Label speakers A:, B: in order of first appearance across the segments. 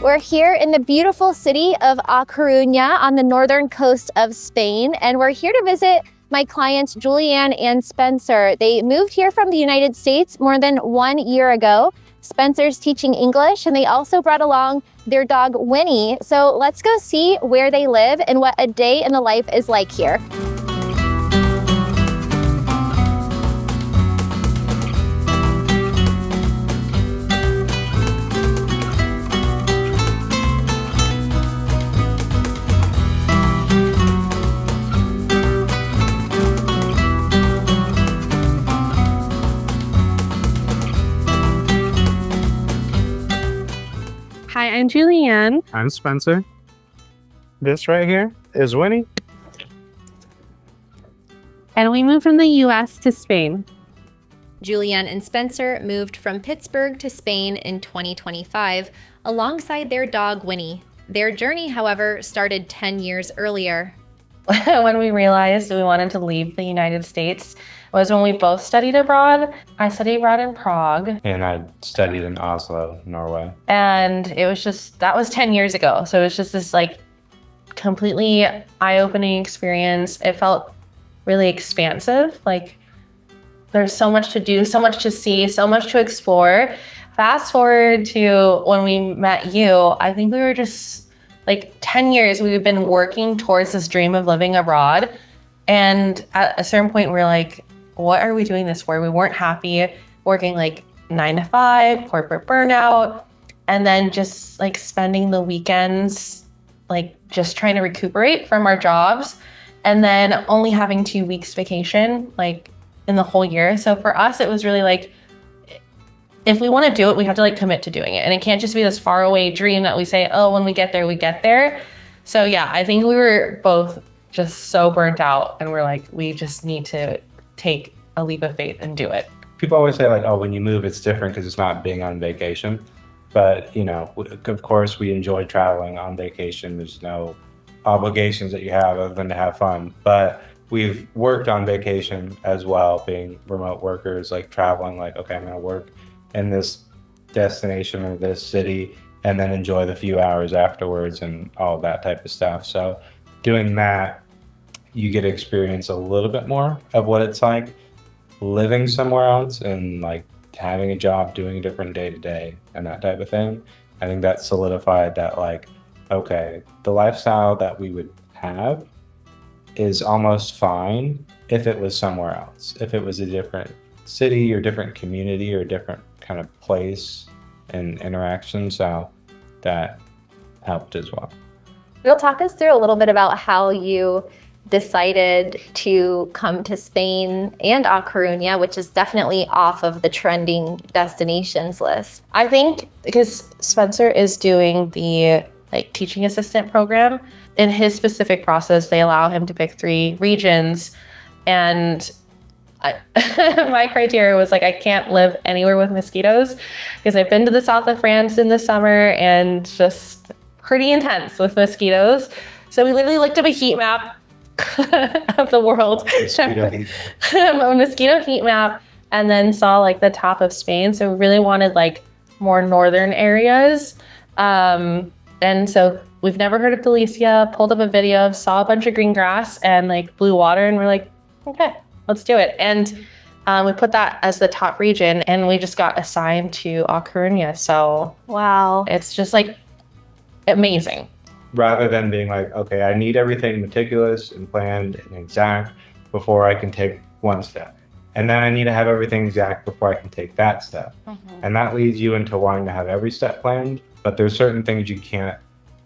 A: We're here in the beautiful city of A Coruña on the northern coast of Spain, and we're here to visit my clients Julianne and Spencer. They moved here from the United States more than 1 year ago. Spencer's teaching English, and they also brought along their dog Winnie. So let's go see where they live and what a day in the life is like here.
B: Hi, I'm Julianne.
C: I'm Spencer. This right here is Winnie.
B: And we moved from the US to Spain.
A: Julianne and Spencer moved from Pittsburgh to Spain in 2025 alongside their dog Winnie. Their journey, however, started 10 years earlier.
D: When we realized we wanted to leave the United States was when we both studied abroad. I studied abroad in Prague.
C: And I studied in Oslo, Norway.
D: And it was just, that was 10 years ago. So it was just this like completely eye-opening experience. It felt really expansive. Like there's so much to do, so much to see, so much to explore. Fast forward to when we met you, I think we were just like 10 years we've been working towards this dream of living abroad. And at a certain point we're like, what are we doing this for? We weren't happy working like 9 to 5, corporate burnout, and then just like spending the weekends, like just trying to recuperate from our jobs, and then only having 2 weeks vacation, like in the whole year. So for us, it was really like, if we want to do it, we have to like commit to doing it. And it can't just be this far away dream that we say, oh, when we get there, we get there. So yeah, I think we were both just so burnt out and we're like, we just need to take a leap of faith and do it.
C: People always say like, oh, when you move, it's different because it's not being on vacation. But, you know, of course, we enjoy traveling on vacation. There's no obligations that you have other than to have fun. But we've worked on vacation as well, being remote workers, like traveling, like, okay, I'm going to work in this destination or this city and then enjoy the few hours afterwards and all that type of stuff. So doing that, you get to experience a little bit more of what it's like living somewhere else and like having a job, doing a different day to day and that type of thing. I think that solidified that like, okay, the lifestyle that we would have is almost fine if it was somewhere else. If it was a different city or different community or different kind of place and interaction. So that helped as well.
A: You'll talk us through a little bit about how you decided to come to Spain and A Coruña, which is definitely off of the trending destinations list.
D: I think because Spencer is doing the like teaching assistant program, in his specific process, they allow him to pick 3 regions. And my criteria was like, I can't live anywhere with mosquitoes because I've been to the south of France in the summer and just pretty intense with mosquitoes. So we literally looked up a heat map of the world, a mosquito heat map, and then saw like the top of Spain. So we really wanted like more northern areas. And so we've never heard of Galicia, pulled up a video, saw a bunch of green grass and like blue water, and we're like, okay, let's do it. And we put that as the top region, and we just got assigned to A Coruña. So
A: wow,
D: it's just like amazing.
C: Rather than being like, okay, I need everything meticulous and planned and exact before I can take one step. And then I need to have everything exact before I can take that step. Mm-hmm. And that leads you into wanting to have every step planned, but there's certain things you can't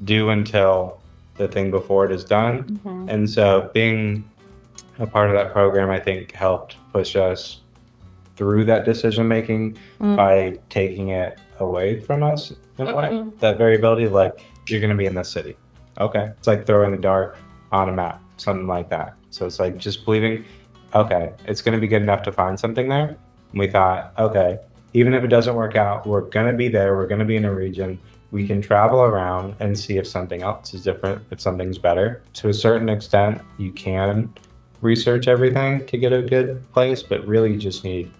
C: do until the thing before it is done. Mm-hmm. And so being a part of that program, I think, helped push us through that decision making by taking it away from us in a way. That variability, like, you're going to be in this city. Okay. It's like throwing the dart on a map, something like that. So it's like just believing, okay, it's going to be good enough to find something there. And we thought, okay, even if it doesn't work out, we're going to be there. We're going to be in a region. We can travel around and see if something else is different, if something's better. To a certain extent, you can research everything to get a good place, but really you just need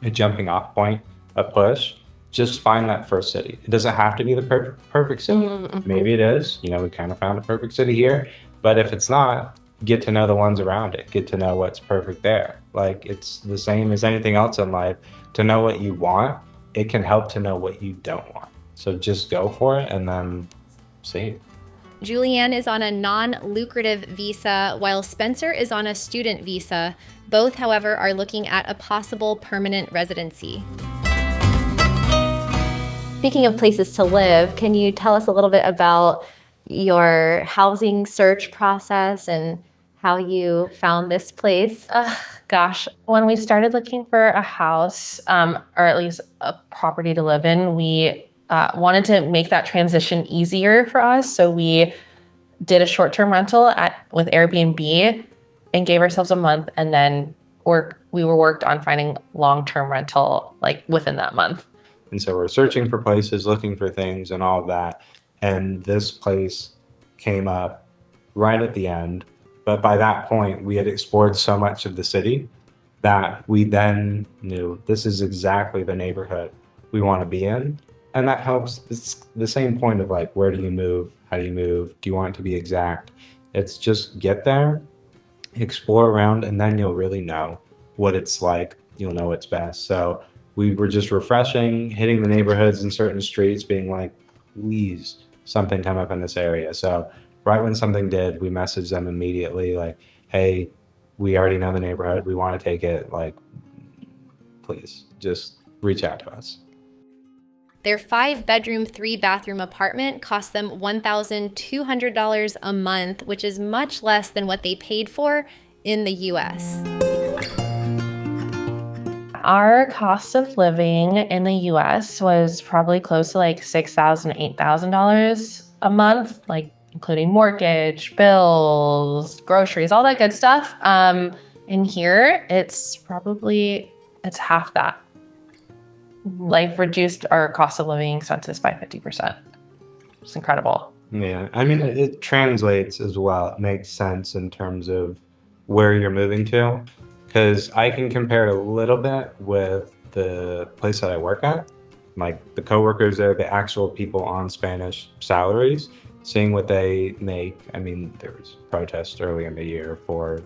C: a jumping off point, a push just find that first city. It doesn't have to be the perfect city.
D: Mm-hmm.
C: Maybe it is. You know, we kind of found a perfect city here. But if it's not, get to know the ones around it. Get to know what's perfect there. Like, it's the same as anything else in life. To know what you want, it can help to know what you don't want. So just go for it and then see.
A: Julianne is on a non-lucrative visa, while Spencer is on a student visa. Both, however, are looking at a possible permanent residency. Speaking of places to live, can you tell us a little bit about your housing search process and how you found this place?
D: Gosh, when we started looking for a house, or at least a property to live in, we wanted to make that transition easier for us. So we did a short-term rental with Airbnb and gave ourselves a month, and then we worked on finding long-term rental like within that month.
C: And so we're searching for places, looking for things and all of that. And this place came up right at the end. But by that point, we had explored so much of the city that we then knew this is exactly the neighborhood we want to be in. And that helps. It's the same point of like, where do you move? How do you move? Do you want it to be exact? It's just get there, explore around, and then you'll really know what it's like. You'll know what's best. So we were just refreshing, hitting the neighborhoods in certain streets, being like, please, something come up in this area. So right when something did, we messaged them immediately, like, hey, we already know the neighborhood. We want to take it. Like, please, just reach out to us.
A: Their 5-bedroom, 3-bathroom apartment cost them $1,200 a month, which is much less than what they paid for in the US.
D: Our cost of living in the US was probably close to like $6,000, $8,000 a month, like including mortgage, bills, groceries, all that good stuff. In here, it's half that. Like, reduced our cost of living expenses by 50%. It's incredible.
C: Yeah, I mean, it translates as well. It makes sense in terms of where you're moving to, because I can compare it a little bit with the place that I work at. Like, the coworkers there, the actual people on Spanish salaries, seeing what they make. I mean, there was protests early in the year for,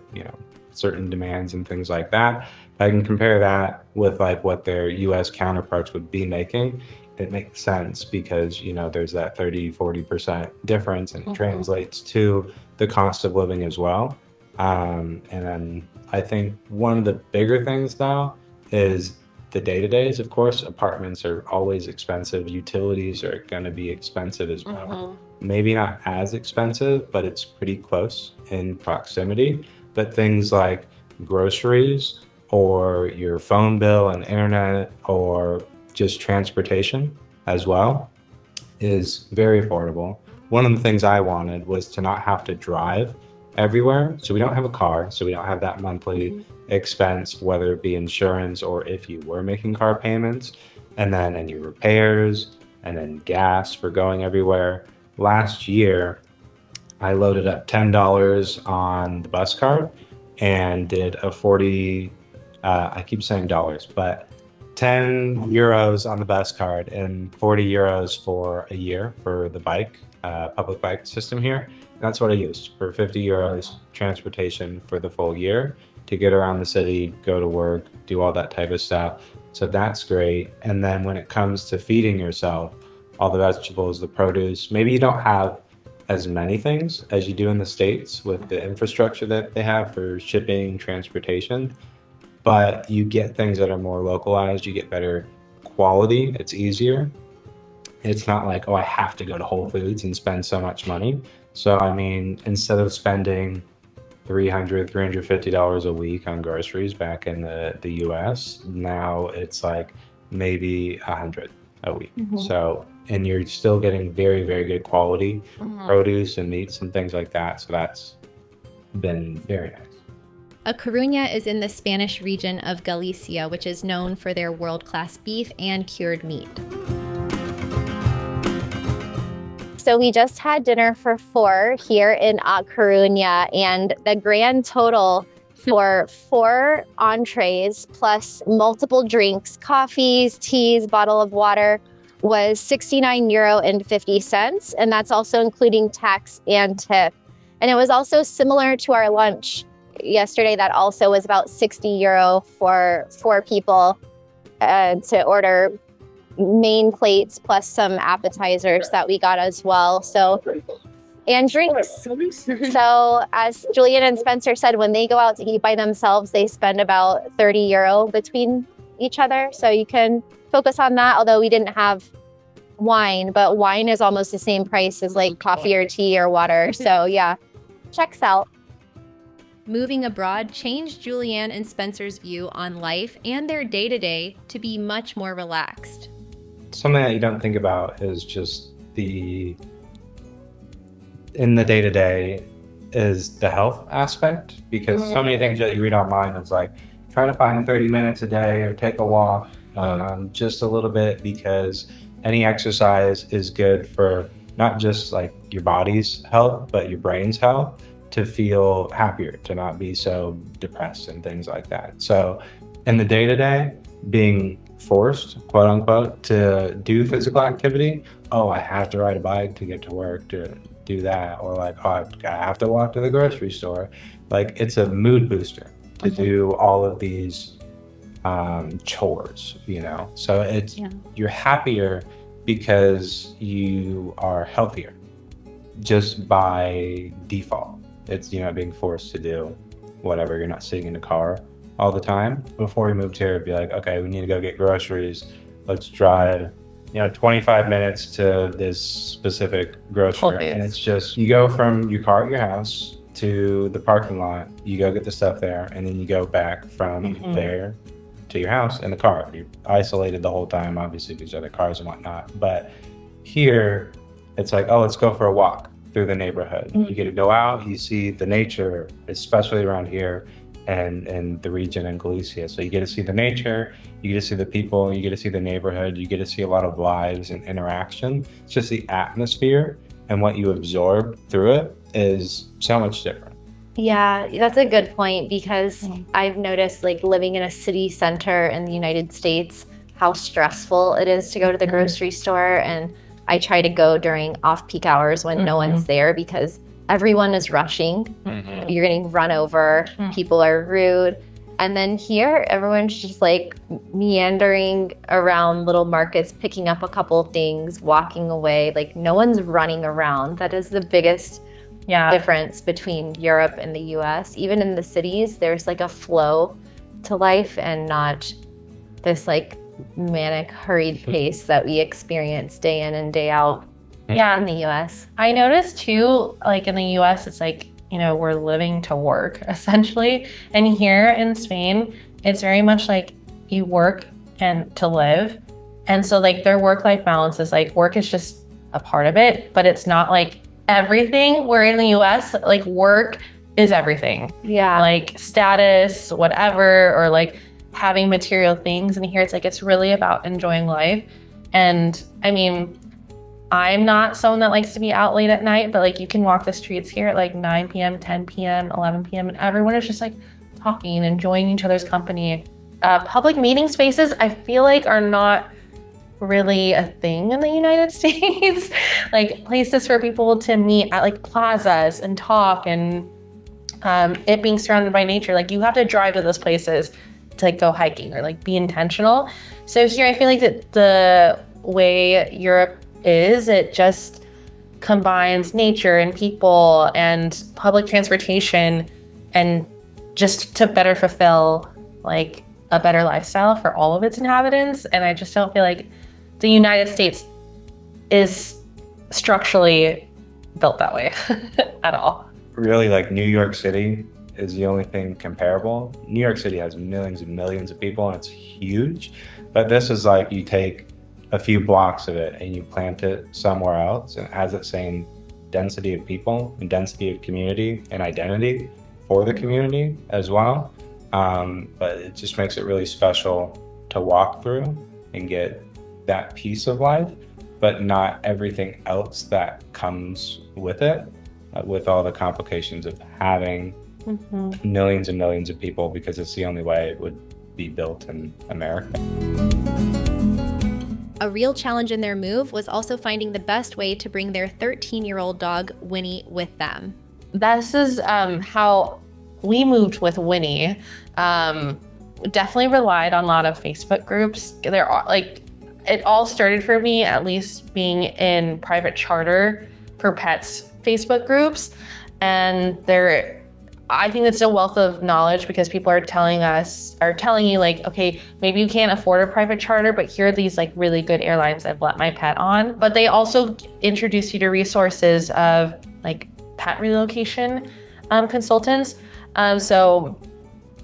C: certain demands and things like that. I can compare that with like what their US counterparts would be making. It makes sense because, there's that 30-40% difference, and it translates to the cost of living as well. And then I think one of the bigger things though is the day-to-days. Of course, apartments are always expensive. Utilities are going to be expensive as well. Maybe not as expensive, but it's pretty close in proximity. But things like groceries or your phone bill and internet or just transportation as well is very affordable. One of the things I wanted was to not have to drive everywhere. So we don't have a car, so we don't have that monthly expense, whether it be insurance or if you were making car payments, and then any repairs, and then gas for going everywhere. Last year, I loaded up $10 on the bus card and did a 40, I keep saying dollars, but 10 euros on the bus card and 40 euros for a year for the bike, public bike system here. And that's what I used for 50 euros transportation for the full year to get around the city, go to work, do all that type of stuff. So that's great. And then when it comes to feeding yourself, all the vegetables, the produce, maybe you don't have as many things as you do in the States with the infrastructure that they have for shipping, transportation, but you get things that are more localized, you get better quality, it's easier. It's not like, I have to go to Whole Foods and spend so much money. So, I mean, instead of spending $300, $350 a week on groceries back in the US, now it's like maybe $100 a week. So, and you're still getting very, very good quality produce and meats and things like that. So that's been very nice.
A: A Coruña is in the Spanish region of Galicia, which is known for their world-class beef and cured meat. So we just had dinner for 4 here in A Coruña, and the grand total for 4 entrees plus multiple drinks, coffees, teas, bottle of water was €69.50. And that's also including tax and tip. And it was also similar to our lunch yesterday. That also was about €60 for 4 people to order main plates plus some appetizers that we got as well. So, and drinks. So as Julian and Spencer said, when they go out to eat by themselves, they spend about €30 between each other. So you can focus on that, although we didn't have wine, but wine is almost the same price as like coffee or tea or water. So yeah, checks out. Moving abroad changed Julianne and Spencer's view on life and their day-to-day to be much more relaxed.
C: Something that you don't think about is just in the day-to-day is the health aspect, because so many things that you read online is like try to find 30 minutes a day or take a walk just a little bit, because any exercise is good for not just like your body's health, but your brain's health, to feel happier, to not be so depressed and things like that. So in the day-to-day, being forced, quote unquote, to do physical activity, I have to ride a bike to get to work to do that, or like, I have to walk to the grocery store. Like, it's a mood booster to do all of these chores, so you're happier because you are healthier just by default. It's being forced to do whatever. You're not sitting in the car all the time. Before we moved here, it'd be like, okay, we need to go get groceries, let's drive 25 minutes to this specific grocery, and it's just, you go from your car at your house to the parking lot, you go get the stuff there, and then you go back from there to your house in the car. You're isolated the whole time, obviously, because other cars and whatnot. But here, it's like, let's go for a walk through the neighborhood. You get to go out, you see the nature, especially around here and the region in Galicia. So you get to see the nature, you get to see the people, you get to see the neighborhood, you get to see a lot of lives and interaction. It's just the atmosphere and what you absorb through it is so much different.
A: Yeah, that's a good point, because I've noticed, like, living in a city center in the United States, how stressful it is to go to the grocery store. And I try to go during off-peak hours when no one's there, because everyone is rushing. You're getting run over. People are rude. And then here, everyone's just like meandering around little markets, picking up a couple of things, walking away. Like, no one's running around. That is the biggest difference between Europe and the US. Even in the cities, there's like a flow to life and not this like manic, hurried pace that we experience day in and day out in the US.
D: I noticed too, like in the US, it's like, we're living to work essentially. And here in Spain, it's very much like you work and to live. And so like their work-life balance is like, work is just a part of it, but it's not like everything. Where in the US, like work is everything.
A: Yeah.
D: Like status, whatever, or like having material things. And here it's like, it's really about enjoying life. And I mean, I'm not someone that likes to be out late at night, but like you can walk the streets here at like 9 p.m., 10 p.m., 11 p.m. and everyone is just like talking and enjoying each other's company. Public meeting spaces, I feel like, are not really a thing in the United States. Like places for people to meet at like plazas and talk, and it being surrounded by nature. Like you have to drive to those places to like go hiking or like be intentional. So here I feel like that the way Europe is, it just combines nature and people and public transportation, and just to better fulfill like a better lifestyle for all of its inhabitants. And I just don't feel like the United States is structurally built that way at all.
C: Really, like New York City is the only thing comparable. New York City has millions and millions of people and it's huge, but this is like you take a few blocks of it and you plant it somewhere else, and it has that same density of people and density of community and identity for the community as well. But it just makes it really special to walk through and get that piece of life, but not everything else that comes with it, with all the complications of having millions and millions of people because it's the only way it would be built in America.
A: A real challenge in their move was also finding the best way to bring their 13-year-old dog, Winnie, with them.
D: This is how we moved with Winnie. Definitely relied on a lot of Facebook groups. There are it all started for me, at least being in private charter for pets Facebook groups. And I think it's a wealth of knowledge because people are telling you like, okay, maybe you can't afford a private charter, but here are these like really good airlines I've let my pet on. But they also introduce you to resources of like pet relocation consultants. So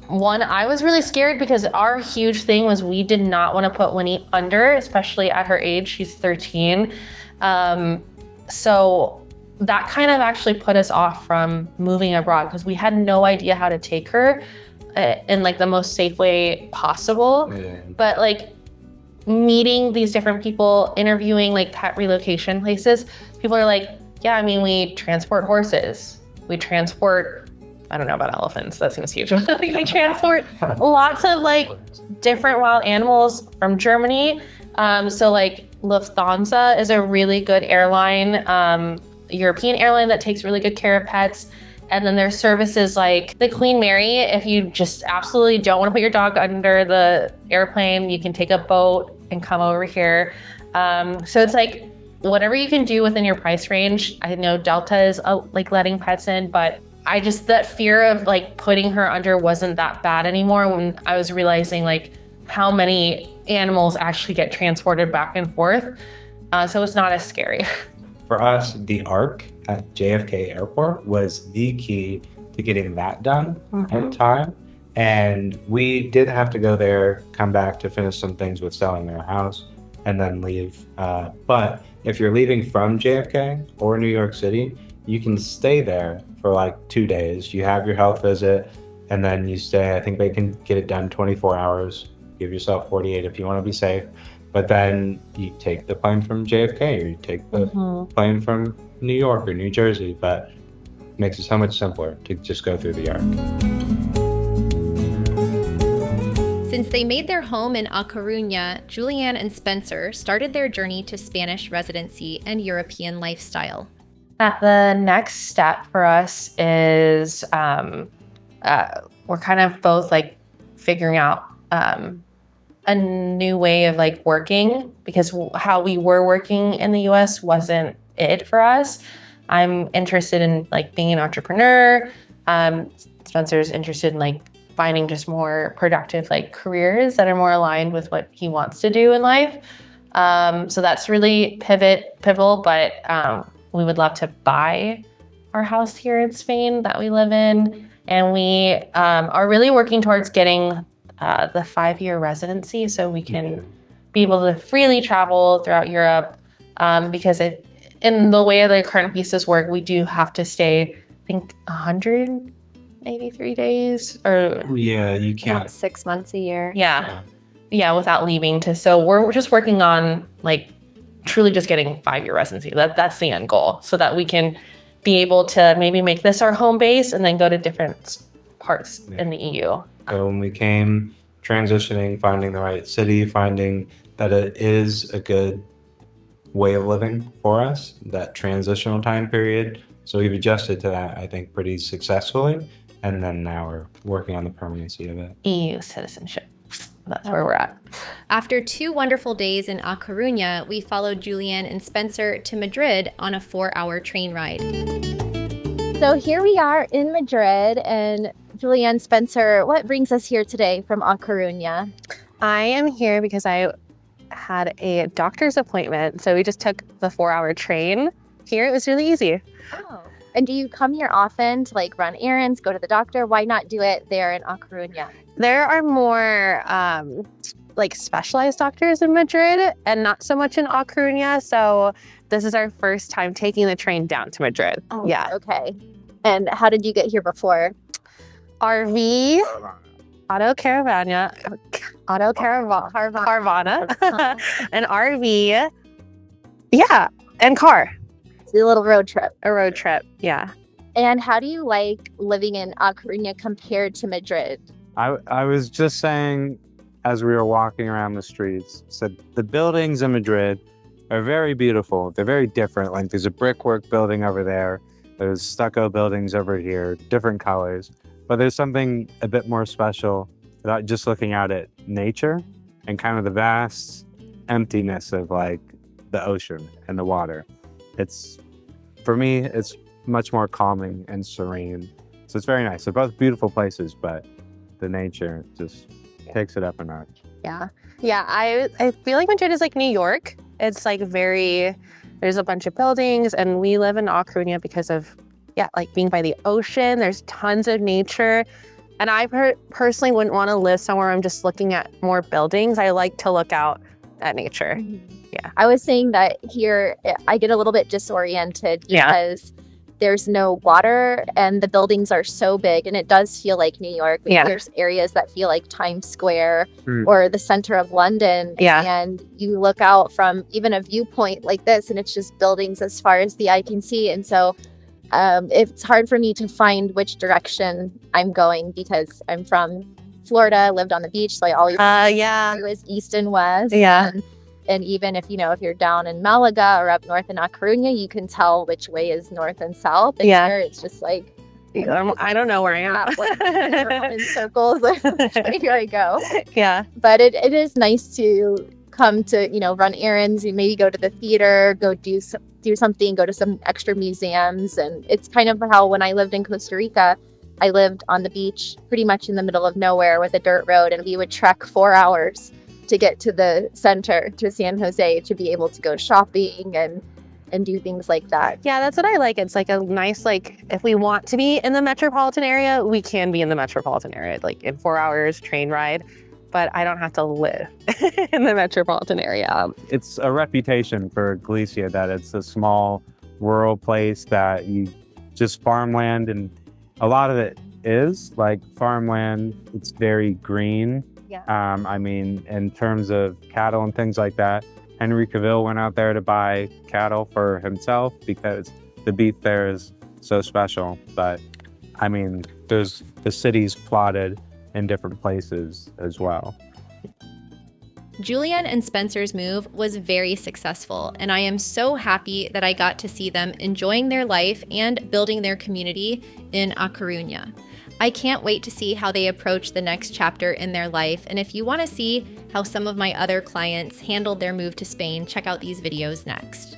D: one, I was really scared because our huge thing was we did not want to put Winnie under, especially at her age. She's 13. So that kind of actually put us off from moving abroad because we had no idea how to take her in like the most safe way possible.
C: Yeah.
D: But like meeting these different people, interviewing like pet relocation places, people are like, yeah, I mean, we transport horses. We transport, I don't know about elephants, that seems huge. We transport lots of like different wild animals from Germany. So like Lufthansa is a really good airline, European airline that takes really good care of pets. And then there's services like the Queen Mary. If you just absolutely don't want to put your dog under the airplane, you can take a boat and come over here. So it's like whatever you can do within your price range. I know Delta is like letting pets in, but that fear of like putting her under wasn't that bad anymore when I was realizing like how many animals actually get transported back and forth. So it's not as scary.
C: For us, the ARC at JFK Airport was the key to getting that done in time. And we did have to go there, come back to finish some things with selling our house, and then leave. But if you're leaving from JFK or New York City, you can stay there for like 2 days. You have your health visit, and then you stay. I think they can get it done 24 hours. Give yourself 48 if you want to be safe. But then you take the plane from JFK or you take the plane from New York or New Jersey, but it makes it so much simpler to just go through the ARC.
A: Since they made their home in A Coruña, Julianne and Spencer started their journey to Spanish residency and European lifestyle.
D: The next step for us is we're kind of both like figuring out a new way of like working because how we were working in the US wasn't it for us. I'm interested in like being an entrepreneur. Spencer's interested in like finding just more productive like careers that are more aligned with what he wants to do in life. So that's really pivotal, but we would love to buy our house here in Spain that we live in. And we are really working towards getting the 5-year residency so we can be able to freely travel throughout Europe because in the way the current visas work, we do have to stay, I think, 183 days or...
C: Yeah, you can't.
A: About 6 months a year.
D: Yeah, without leaving. So we're just working on like truly just getting 5-year residency. That's the end goal so that we can be able to maybe make this our home base and then go to different parts in the EU.
C: So when we came transitioning, finding the right city, finding that it is a good way of living for us, that transitional time period. So we've adjusted to that, I think, pretty successfully. And then now we're working on the permanency of it.
D: EU citizenship. That's where we're at.
A: After 2 wonderful days in A Coruña, we followed Julianne and Spencer to Madrid on a 4-hour train ride. So here we are in Madrid, and Julianne, Spencer, what brings us here today from A Coruña?
B: I am here because I had a doctor's appointment. So we just took the 4-hour train. Here it was really easy.
A: Oh. And do you come here often to like run errands, go to the doctor? Why not do it there in A Coruña?
B: There are more like specialized doctors in Madrid and not so much in A Coruña. So this is our first time taking the train down to Madrid.
A: Oh,
B: yeah.
A: Okay. And how did you get here before?
B: RV, Caravana, an RV, yeah, and car.
A: It's a little road trip.
B: A road trip, yeah.
A: And how do you like living in A Coruña compared to Madrid?
C: I was just saying, as we were walking around the streets, said the buildings in Madrid are very beautiful. They're very different. Like there's a brickwork building over there. There's stucco buildings over here, different colors. But there's something a bit more special about just looking out at nature and kind of the vast emptiness of like the ocean and the water. For me, it's much more calming and serene. So it's very nice. They're both beautiful places, but the nature just takes it up a notch.
B: Yeah. I feel like Madrid is like New York. It's like there's a bunch of buildings, and we live in A Coruña because of, like being by the ocean. There's tons of nature. And I personally wouldn't want to live somewhere I'm just looking at more buildings. I like to look out at nature. Yeah.
A: I was saying that here I get a little bit disoriented because there's no water and the buildings are so big, and it does feel like New York. There's areas that feel like Times Square or the center of London. And you look out from even a viewpoint like this and it's just buildings as far as the eye can see. And so it's hard for me to find which direction I'm going because I'm from Florida, lived on the beach, so I always it was east and west. And even if you're down in Malaga or up north in A Coruña, you can tell which way is north and south. And here it's just like
B: I don't know where I am.
A: in circles. Here I go.
B: Yeah.
A: But it is nice to come to run errands. You maybe go to the theater, go do something, go to some extra museums. And it's kind of how when I lived in Costa Rica, I lived on the beach pretty much in the middle of nowhere with a dirt road, and we would trek 4 hours to get to the center, to San Jose, to be able to go shopping and do things like that.
B: Yeah, that's what I like. It's like a nice, like, if we want to be in the metropolitan area, we can be in the metropolitan area, like in 4 hours train ride, but I don't have to live in the metropolitan area.
C: It's a reputation for Galicia that it's a small rural place that you just farmland, and a lot of it is like farmland. It's very green. I mean, in terms of cattle and things like that, Henry Cavill went out there to buy cattle for himself because the beef there is so special. But I mean, there's the cities plotted in different places as well.
E: Julianne and Spencer's move was very successful, and I am so happy that I got to see them enjoying their life and building their community in A Coruña. I can't wait to see how they approach the next chapter in their life, and if you want to see how some of my other clients handled their move to Spain, check out these videos next.